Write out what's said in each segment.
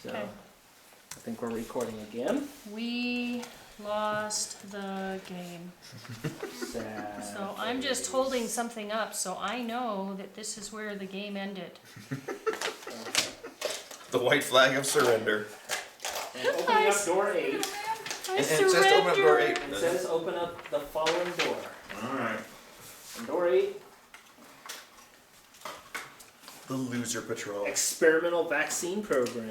So, Okay. I think we're recording again. We lost the game. Sad. So I'm just holding something up so I know that this is where the game ended. The white flag of surrender. And opening up door 8. I And it says to open up door 8. It says open up the following door. Alright. And door 8, The loser patrol. experimental vaccine program.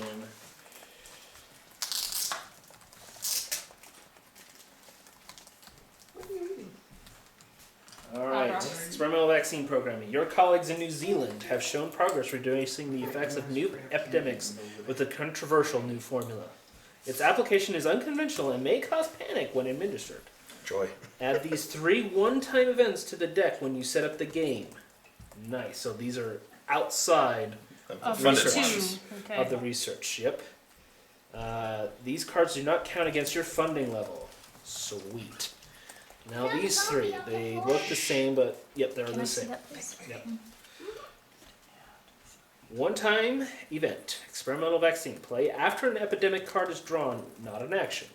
Alright, experimental vaccine programming. Your colleagues in New Zealand have shown progress reducing the effects of new epidemics with a controversial new formula. Its application is unconventional and may cause panic when administered. Joy. Add these 3 one-time events to the deck when you set up the game. Nice. So these are outside Of Funded the ones. two. Okay. of the research. Yep. These cards do not count against your funding level. Sweet. Now these 3, they look the same, but yep, they're Can I the see same. that, please? Yep. One-time event. Experimental vaccine. Play after an epidemic card is drawn, not an action.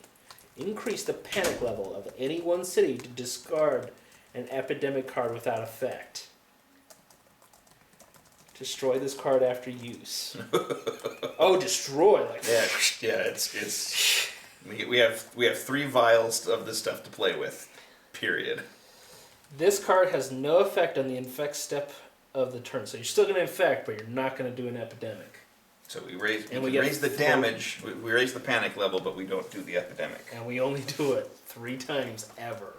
Increase the panic level of any one city to discard an epidemic card without effect. Destroy this card after use. Oh, destroy! Like Yeah, it's we have 3 vials of this stuff to play with. Period. this card has no effect on the infect step of the turn. So you're still going to infect, but you're not going to do an epidemic. So we raise And we we get raise the 4 damage, we raise the panic level, but we don't do the epidemic. And we only do it 3 times ever.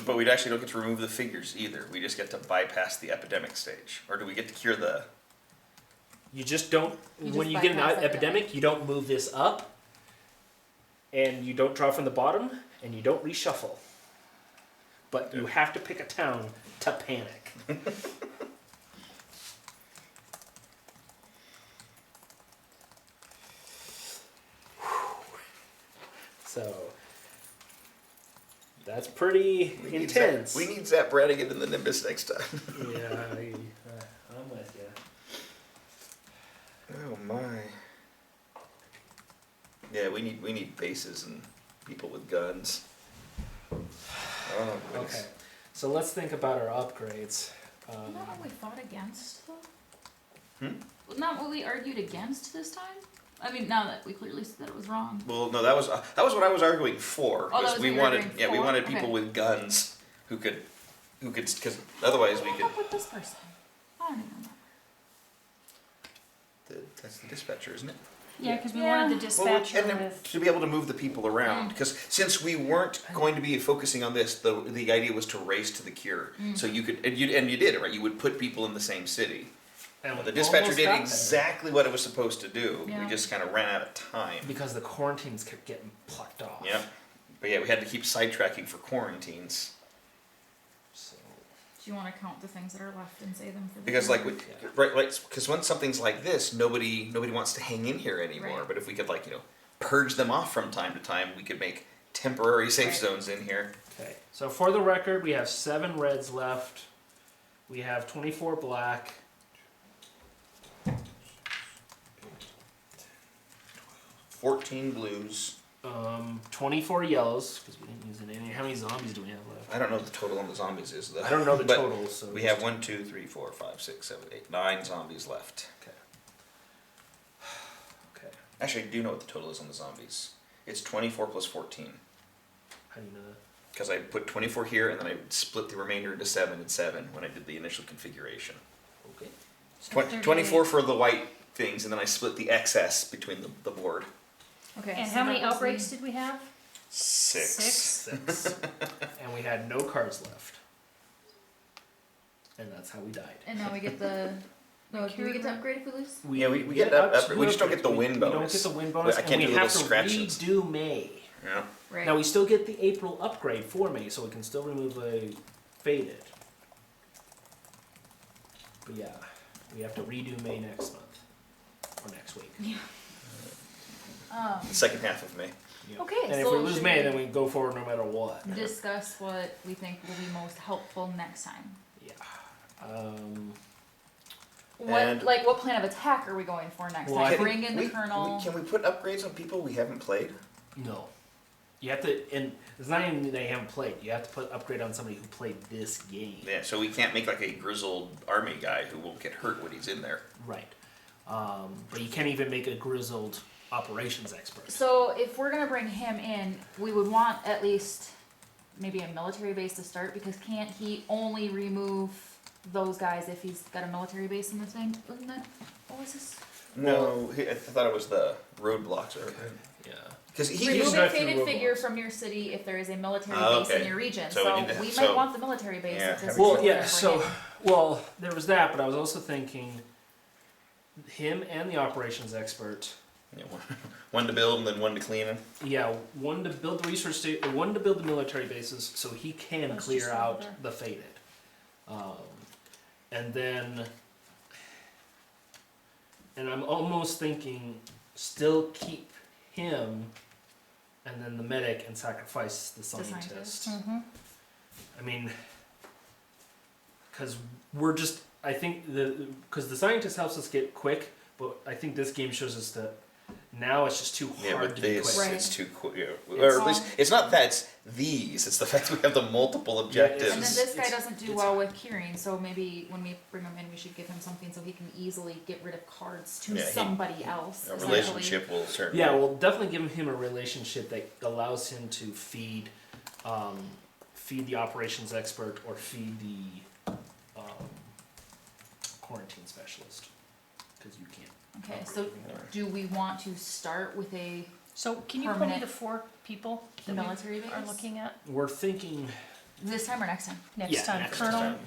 But we actually don't get to remove the figures either. We just get to bypass the epidemic stage. Or do we get to cure the... You just don't, You just when you get an bypass epidemic, you don't move this up, and you don't draw from the bottom, and you don't reshuffle. But you have to pick a town to panic. So, that's pretty intense. We need Zap Brannigan in the Nimbus next time. Yeah, I'm with you. Oh my. Yeah, we need bases and people with guns. Oh, goodness. Okay, so let's think about our upgrades. Isn't that what we fought against, though? Hmm? Not what we argued against this time? I mean, now that we clearly said that it was wrong. Well, no, that was what I was arguing for. Oh, that was was we what you were wanted, arguing yeah, we for? wanted people Okay. with guns who could, because otherwise we What could. up with this person? I don't even remember. That's the dispatcher, isn't it? Yeah, because we Yeah. wanted the dispatcher and then with. to be able to move the people around, because since we weren't going to be focusing on this, the idea was to race to the cure. So you could, and you did it right. You would put people in the same city. And we The dispatcher almost did got there. exactly what it was supposed to do. Yeah. We just kind of ran out of time. Because the quarantines kept getting plucked off. Yep. But yeah, we had to keep sidetracking for quarantines. So, Do you want to count the things that are left and say them for the Because like, future? right, like, because when something's like this, nobody wants to hang in here anymore. Right. But if we could purge them off from time to time, we could make temporary safe Right. zones in here. okay. So for the record, we have 7 reds left. We have 24 black. 14 blues. 24 yellows, because we didn't use any. How many zombies do we have left? I don't know what the total on the zombies is though. I don't know the But total, so We have 1, 2, 3, 4, 5, 6, 7, 8, 9 zombies left. Okay. Okay. Actually, I do know what the total is on the zombies. It's 24 plus 14. How do you know that? Because I put 24 here and then I split the remainder into 7 and 7 when I did the initial configuration. Okay. It's So 38. 24 for the white things, and then I split the excess between the board. Okay. And so how many that was outbreaks did we have? 6. 6. And we had no cards left. And that's how we died. And now we get the. No, do we get to upgrade if we lose? Yeah, we get that up upgrade. We just don't get the win We bonus. don't get the win bonus, I can't and do we little have to scratches. redo May. Yeah. Right. Now we still get the April upgrade for May, so we can still remove the faded. But yeah, we have to redo May next month or next week. The second half of May. Yeah. Okay, And if so we lose should May, we- then we go forward no matter what. Discuss what we think will be most helpful next time. Yeah. And- what plan of attack are we going for next Well, I time? think Bring in the colonel. Can we put upgrades on people we haven't played? No. You have to, and it's not even that they haven't played. You have to put upgrade on somebody who played this game. Yeah, so we can't make like a grizzled army guy who won't get hurt when he's in there. Right. But you can't even make a grizzled operations expert. So if we're gonna bring him in, we would want at least maybe a military base to start, because can't he only remove those guys if he's got a military base in the thing? Wasn't that, what was this? No, I thought it was the roadblocks. Yeah. Because he Remove used drive Remove a through faded figure roadblocks. from your city if there is a military Oh, base in okay. your region. So So, we need to- we so- might want the military base Yeah, if this is Well, what we're yeah, gonna so, bring in. well, there was that, but I was also thinking him and the operations expert. yeah, one to build and then one to clean him. Yeah, one to build the research station, one to build the military bases so he can That's clear just over out there. the faded. And then, and I'm almost thinking still keep him and then the medic and sacrifice the scientist. scientist. Mm-hmm. I mean, because we're just, I think because the scientist helps us get quick, but I think this game shows us that now it's just too Yeah, hard but to be this quick. Right. it's too quick. Yeah. Or It's- at least it's not that it's these. It's the fact that we have the multiple Yeah, objectives. And then it's- this guy doesn't do it's- well with curing, so maybe when we bring him in, we should give him something so he can easily get rid of cards to Yeah, somebody else. A essentially. relationship will certainly. Yeah, we'll definitely give him a relationship that allows him to feed the operations expert or feed the quarantine specialist, because you can't. Okay, so do we want to start with a So can you quote me Permanent the 4 people that military we base? are looking at We're thinking This time or next time? next yeah, time? next Colonel? time.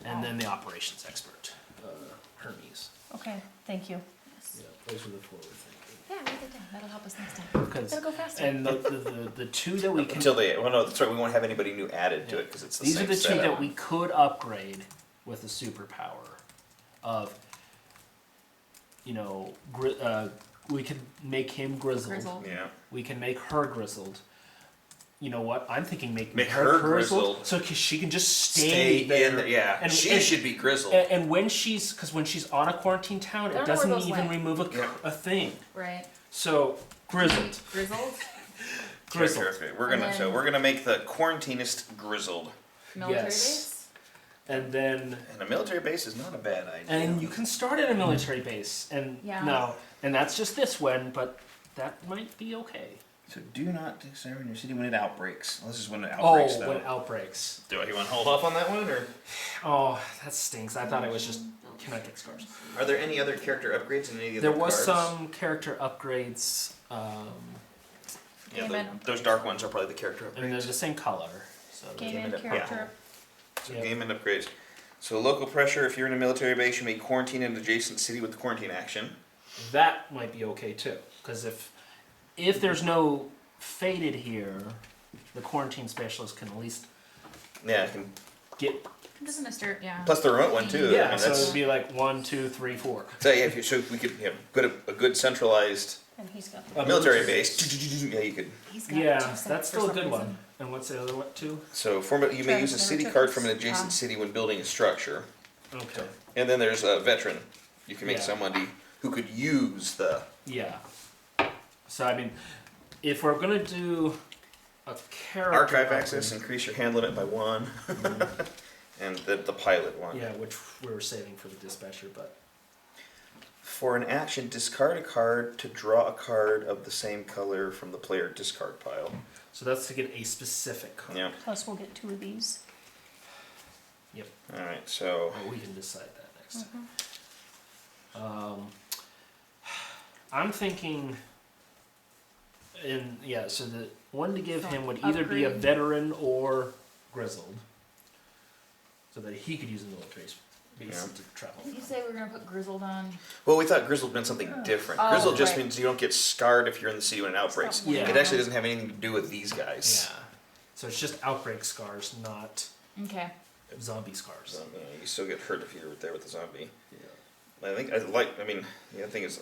And then the operations expert, Hermes. Okay, thank you. Yes. Yeah, those are the 4 we're thinking. Yeah, write it down. That'll help us next time. Because Gotta go faster. and the 2 that we can Until they, well, no, that's right. We won't have anybody new added to it because it's the these same are the 2 setup. that we could upgrade with a superpower of, we could make him grizzled. Grizzled. Yeah. We can make her grizzled. You know what? I'm thinking Make her grizzled. so she can just Stay there. in there. Yeah. And- she and- should be grizzled. And when she's on a quarantine town, I don't it know where doesn't those even went. remove Yeah. a thing. Right. So grizzled, Grizzled? grizzled, Okay, we're gonna And so then- we're gonna make the quarantinist grizzled. Military Yes. base? and then And a military base is not a bad idea. and you can start at a military base, and Yeah. no, and that's just this one, but that might be okay. So do not declare in your city when it outbreaks. This is when it Oh, outbreaks though. when outbreaks. Do you want to hold off on that one, or Oh, that stinks. I thought it was just kinetic scars. are there any other character upgrades in any of the There was cards? some character upgrades. Yeah, Game those dark ones are probably the character And they're upgrades. the same color. So Game Game and and- character. So Yep. game and upgrades. So local pressure. If you're in a military base, you may quarantine an adjacent city with the quarantine action. that might be okay too, because if there's no faded here, the quarantine specialist can at least Yeah, it can, get. Doesn't Mr. Yeah. plus the remote one too. Yeah, I mean, so that's it'd be like 1, 2, 3, 4. so yeah. If you, so we could have a good centralized And he's got the. military base. Yeah, you could. He's got Yeah, two sets that's for still a some good reason. one. And what's the other one too? So you may use a Transmitter city card from an tickets. adjacent city when building a structure. Okay. And then there's a veteran. You can make Yeah. somebody who could use the. Yeah. So I mean, if we're gonna do a character Archive upgrade- access, increase your hand limit by 1. And the pilot one. Yeah, which we were saving for the dispatcher, but For an action, discard a card to draw a card of the same color from the player discard pile. so that's to get a specific card. Yeah. Plus, we'll get 2 of these. Alright, so. Oh, we can decide that next time. I'm thinking, so the one to give So him would either be a upgrade. veteran or grizzled, so that he could use a military base Yeah. to travel. Did you say we were gonna put Grizzled on? Well, we thought grizzled meant something different. Oh, Grizzled just right. means you don't get scarred if you're in the city when it outbreaks. Stop Yeah. It actually doesn't have anything to do with these guys. Yeah. So it's just outbreak scars, not Okay. zombie scars. So, you still get hurt if you're there with the zombie. Yeah. The other thing is,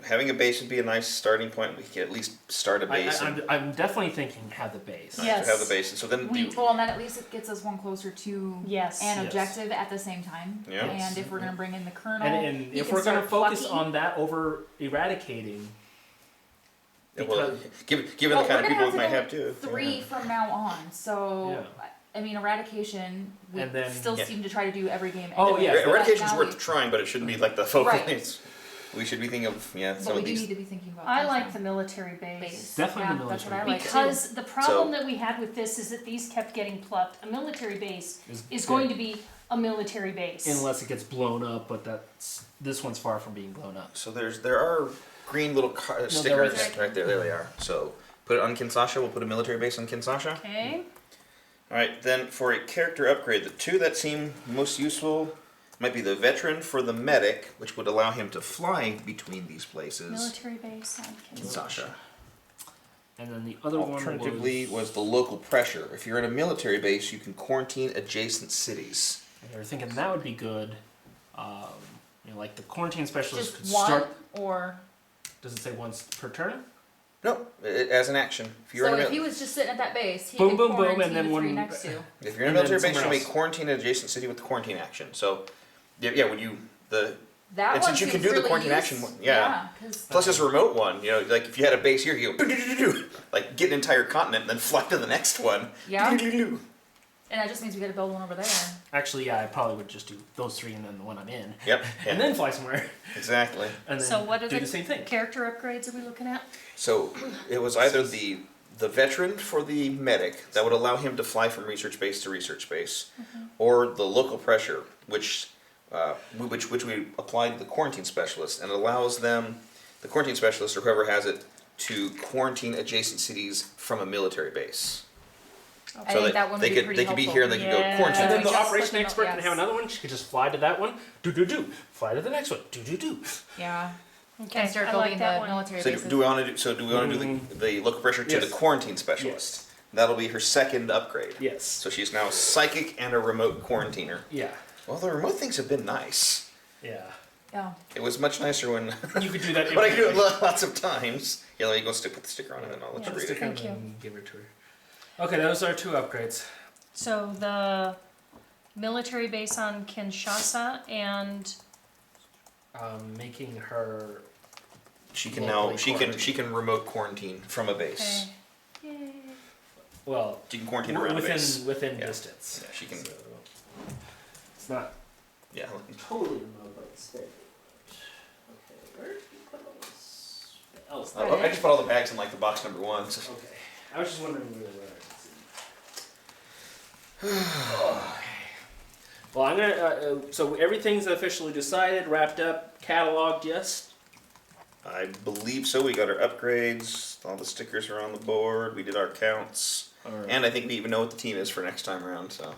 Having a base would be a nice starting point. We could at least start a base and I'm definitely thinking have the base. Yes. have the base. And so then Well, and then at least it gets us one closer to Yes. an Yes. objective at the same time. Yeah. And if we're gonna bring in the colonel, And he if can we're going to start focus plucking. on that over eradicating, well, given Well, the kind of we're people we gonna might have have to too. go 3 from now on. So, I mean, eradication, we And then- still Yeah. seem to try to do every game. Oh, anyway, yeah. but Eradication's now worth trying, but it shouldn't be like the focal Right. points. We should be thinking of some But we of do these. need to be thinking about. I those like things. the military base. Base. Definitely the Yeah, that's what I military like too. Because the problem that we had with this is that these kept getting plucked. A military base is going to be a military base. unless it gets blown up, but this one's far from being blown up. So there are green little stickers right right there. There they are. So put it on Kinshasa. We'll put a military base on Kinshasa. Okay. All right. Then for a character upgrade, the two that seem most useful might be the veteran for the medic, which would allow him to fly between these places. Military base on Kinshasa. And then the other one Alternatively, was the local pressure. If you're in a military base, you can quarantine adjacent cities. And they were thinking that would be good. Like the quarantine specialist could Just one start. or. Does it say once per turn? No, as an action. If you're So in a if he was just sitting at that base, he Boom, could boom, boom, quarantine and then the 3 one- next to. If you're in And a then military base, you somewhere may else. quarantine an adjacent city with the quarantine action. So, yeah, when you That And one since you can seems do the really quarantine action one- yeah. because plus it's a remote one. You know, like if you had a base here, you go like get an entire continent and then fly to the next one. yeah, and that just means we got to build one over there. Actually, yeah, I probably would just do those 3 and then the one I'm in, Yep. and then fly somewhere, exactly. and then So what are do the the same thing. character upgrades are we looking at? So it was either the veteran for the medic that would allow him to fly from research base to research base, or the local pressure, which we applied to the quarantine specialist, and it allows them, the quarantine specialist or whoever has it, to quarantine adjacent cities from a military base. I So think that one would they be could pretty they could be helpful. here and they could go Yeah. quarantine. And then the Just operation like the- expert can have yes. another one. She could just fly to that one, fly to the next one, Yeah, Okay, and start I building like that the one. military So bases. do we want to do the local pressure to Yes. the quarantine specialist? That'll be her second upgrade. Yes. So she's now psychic and a remote quarantiner. Yeah. Well, the remote things have been nice. Yeah. Yeah. It was much nicer when You could do that. but I do it lots of times. Yeah, let me go put the sticker on it and I'll let Yeah. you read Stick it. Thank on you. and give her to her. Okay, those are 2 upgrades. So the military base on Kinshasa and Making her. She can Locally now she can remote quarantine from a base. okay. Yay. Well, She can quarantine around a base. within Yeah. distance. Yeah, she can. So, it's not Yeah. totally remote, but it's there. Okay, where did you put all this? Oh, it's I just put all the bags in like the box number 1. So. okay. I was just wondering where they were. Okay. Well, I'm gonna. So everything's officially decided, wrapped up, cataloged. Yes. I believe so. We got our upgrades. All the stickers are on the board. We did our counts. All right. And I think we even know what the team is for next time around. So